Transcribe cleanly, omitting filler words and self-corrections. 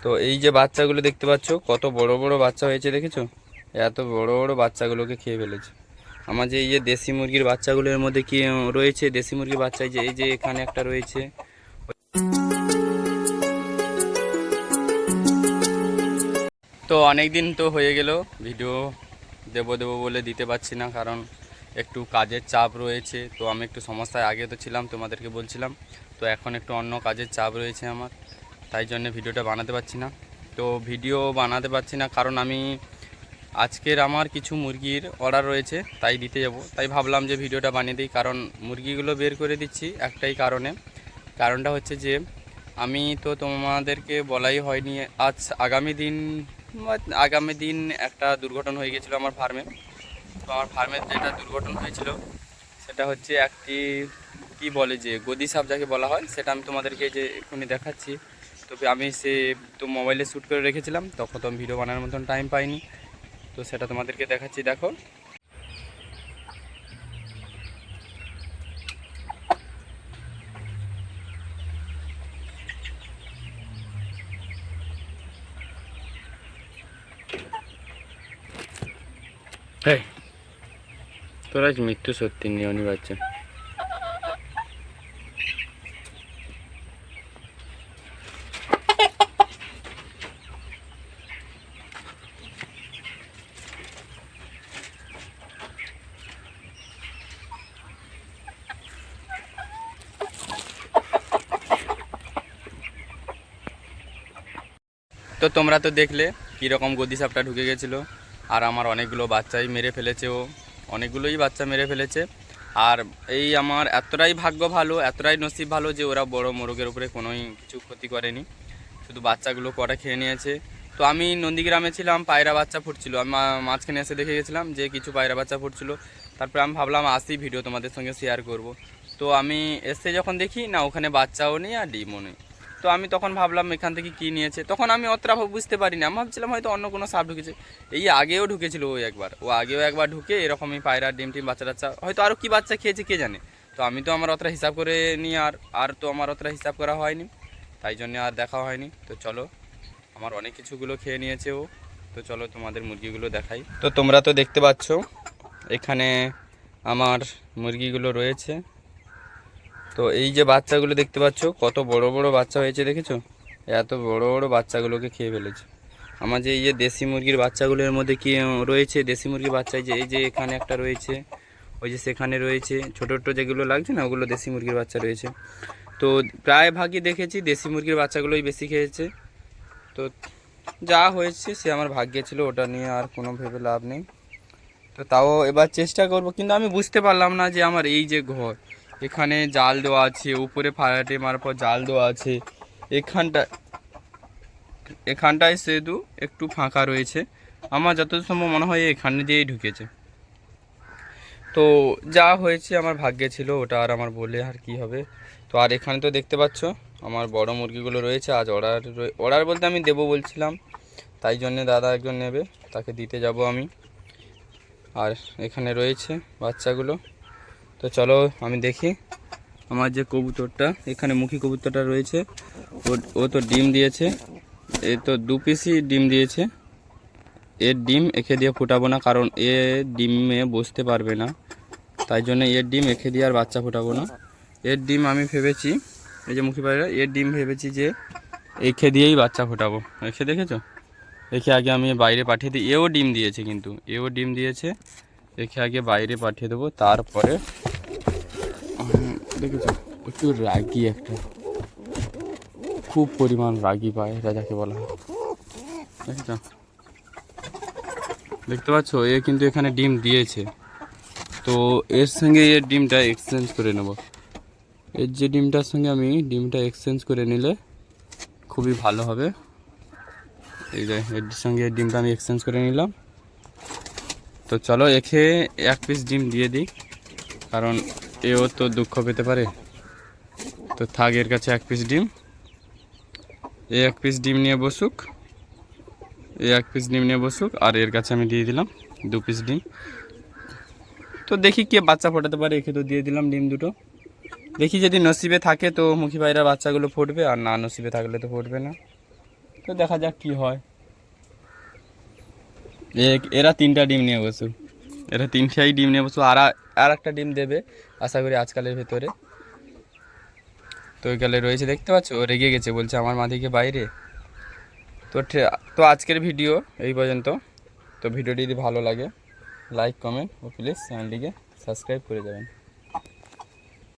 তো এই যে বাচ্চাগুলো দেখতে পাচ্ছ, কত বড় বড় বাচ্চা হয়েছে দেখেছো? এত বড় বড় বাচ্চাগুলোকে খেয়ে ফেলেছে। আমার যে এই যে দেশি মুরগির বাচ্চাগুলোর মধ্যে কি রয়েছে, দেশি মুরগির বাচ্চা এই যে এখানে একটা রয়েছে। তো অনেক দিন তো হয়ে গেল, ভিডিও দেবো বলে দিতে পারছি না, কারণ একটু কাজের চাপ রয়েছে। তো আমি একটু সমস্যায় আগে তো ছিলাম, তোমাদেরকে বলছিলাম। তো এখন একটু অন্য কাজের চাপ রয়েছে আমার, তাই জন্য ভিডিওটা বানাতে পারছি না। তো ভিডিও বানাতে পারছি না কারণ আমি আজকের আমার কিছু মুরগির অর্ডার রয়েছে, তাই দিতে যাব। তাই ভাবলাম যে ভিডিওটা বানিয়ে দিই, কারণ মুরগিগুলো বের করে দিচ্ছি একটাই কারণটা হচ্ছে যে আমি তো তোমাদেরকে বলাই হয়নি। আগামী দিন একটা দুর্ঘটনা হয়ে গেছিলো আমার ফার্মে। তো আমার ফার্মের যেটা দুর্ঘটনা হয়েছিল সেটা হচ্ছে একটি কি বলে যে গদি সাপ যাকে বলা হয়, সেটা আমি তোমাদেরকে যে এক্ষুনি দেখাচ্ছি। তবে আমি তো মোবাইলে শ্যুট করে রেখেছিলাম, তখন তো আমি ভিডিও বানানোর মতন টাইম পাইনি। তো সেটা তোমাদেরকে দেখাচ্ছি, দেখো। হ্যাঁ, তোর আজ মৃত্যু সত্যি নিয়নি বাচ্চা। তো তোমরা তো দেখলে কীরকম গদি সাপটা ঢুকে গেছিলো, আর আমার অনেকগুলো বাচ্চাই মেরে ফেলেছে, অনেকগুলোই বাচ্চা মেরে ফেলেছে। আর এই আমার এতটাই ভাগ্য ভালো, এতটাই নসিব ভালো যে ওরা বড় মোরগের উপরে কোনোই কিছু ক্ষতি করেনি, শুধু বাচ্চাগুলো কটা খেয়ে নিয়েছে। তো আমি নন্দীগ্রামে ছিলাম, পায়রা বাচ্চা ফুটছিল, আমি মাঝখানে এসে দেখে গেছিলাম যে কিছু পায়রা বাচ্চা ফুটছিল। তারপরে আমি ভাবলাম আসি ভিডিও তোমাদের সঙ্গে শেয়ার করব। তো আমি এসে যখন দেখি না, ওখানে বাচ্চাও নেই আর ডিমও নেই। তো আমি তখন ভাবলাম এখান থেকে কী নিয়েছে, তখন আমি অতটা বুঝতে পারিনি, আমি ভাবছিলাম হয়তো অন্য কোনো সাপ ঢুকেছে। এই আগেও ঢুকেছিল ও আগেও একবার ঢুকে এরকমই পায়রা ডিম বাচ্চা টাচ্চা হয়তো আরও কী বাচ্চা খেয়েছে কে জানে। তো আমি তো আমার অতটা হিসাব করে নিই, আর তো আমার অতটা হিসাব করা হয়নি, তাই জন্য আর দেখা হয়নি। তো চলো, আমার অনেক কিছুগুলো খেয়ে নিয়েছে ও। তো চলো তোমাদের মুরগিগুলো দেখাই। তো তোমরা তো দেখতে পাচ্ছ এখানে আমার মুরগিগুলো রয়েছে। তো এই যে বাচ্চাগুলো দেখতে পাচ্ছ, কত বড় বড় বাচ্চা হয়েছে দেখেছো? এত বড় বড় বাচ্চাগুলোকে খেয়ে ফেলেছে। আমার যে এই যে দেশি মুরগির বাচ্চাগুলোর মধ্যে কি রয়েছে, দেশি মুরগির বাচ্চা এই যে এখানে একটা রয়েছে, ওই যে সেখানে রয়েছে, ছোটো ছোটো যেগুলো লাগছে না, ওগুলো দেশি মুরগির বাচ্চা রয়েছে। তো প্রায় ভাগই দেখেছি দেশি মুরগির বাচ্চাগুলোই বেশি খেয়েছে। তো যা হয়েছে সে আমার ভাগ্যে ছিল, ওটা নিয়ে আর কোনো ভেবে লাভ নেই। তো তাও এবার চেষ্টা করব, কিন্তু আমি বুঝতে পারলাম না যে আমার এই যে ঘর, এখানে জাল দেওয়া আছে, উপরে ফায়ারটে মারার পর জাল দেওয়া আছে, এখানটা এখানটায় শুধু একটু ফাঁকা রয়েছে। আমার যতদূর সম্ভব মনে হয় এখানে দিয়েই ঢুকেছে। তো যা হয়েছে আমার ভাগ্যে ছিল, ওটা আর আমার বলে আর কি হবে। তো আর এখানে তো দেখতে পাচ্ছ আমার বড় মুরগিগুলো রয়েছে, আজ অর্ডার বলতে আমি দেবো বলছিলাম, তাই জন্যে দাদা একজন নেবে, তাকে দিতে যাব আমি। আর এখানে রয়েছে বাচ্চাগুলো। তো চলো আমি দেখি আমার যে কবুতরটা, এখানে মুখী কবুতরটা রয়েছে, ও তো ডিম দিয়েছে, এ তো 2 পিসই ডিম দিয়েছে। এর ডিম এঁকে দিয়ে ফোটাবো না, কারণ এ ডিমে বসতে পারবে না, তাই জন্য এর ডিম এঁকে দিয়ে আর বাচ্চা ফোটাবো না। এর ডিম আমি ভেবেছি, এই যে মুখী পায়রা, এর ডিম ভেবেছি যে এঁকে দিয়েই বাচ্চা ফোটাবো। এঁকে দেখেছো, এঁকে আগে আমি বাইরে পাঠিয়ে দিই। এও ডিম দিয়েছে, কিন্তু এও ডিম দিয়েছে, এঁকে আগে বাইরে পাঠিয়ে দেবো, তারপরে দেখেছো একটু রাগি, একটা খুব পরিমাণ রাগি পায়রা যাকে বলা হয়, দেখেছো? দেখতে পাচ্ছ এ কিন্তু এখানে ডিম দিয়েছে। তো এর সঙ্গে এর ডিমটা এক্সচেঞ্জ করে নেব, এর যে ডিমটার সঙ্গে আমি ডিমটা এক্সচেঞ্জ করে নিলে খুবই ভালো হবে। এই যে এর সঙ্গে এর ডিমটা আমি এক্সচেঞ্জ করে নিলাম। তো চলো একে 1 পিস ডিম দিয়ে দিই, কারণ এও তো দুঃখ পেতে পারে। তো থাক এর কাছে 1 পিস ডিম, 1 পিস ডিম নিয়ে বসুক, 1 পিস ডিম নিয়ে বসুক, আর এর কাছে আমি দিয়ে দিলাম 2 পিস ডিম। তো দেখি কে বাচ্চা ফোটাতে পারে, একে তো দিয়ে দিলাম ডিম দুটো। দেখি যদি নসিবে থাকে তো মুখী পায়রার বাচ্চাগুলো ফুটবে, আর না নসিবে থাকলে তো ফুটবে না। তো তো দেখা যাক কি হয়। এরা 3টা ডিম নিয়ে বসু, এরা 3টাই ডিম নিয়ে বসু, আর একটা ডিম দেবে আশা করি আজকালের ভেতরে। তো ওইকালে রয়েছে দেখতে পাচ্ছ, ও রেগে গেছে, বলছে আমার মা দিকে বাইরে। তো আজকের ভিডিও এই পর্যন্ত। তো ভিডিওটি যদি ভালো লাগে লাইক কমেন্ট ও প্লিজ চ্যানেলটিকে সাবস্ক্রাইব করে যাবেন।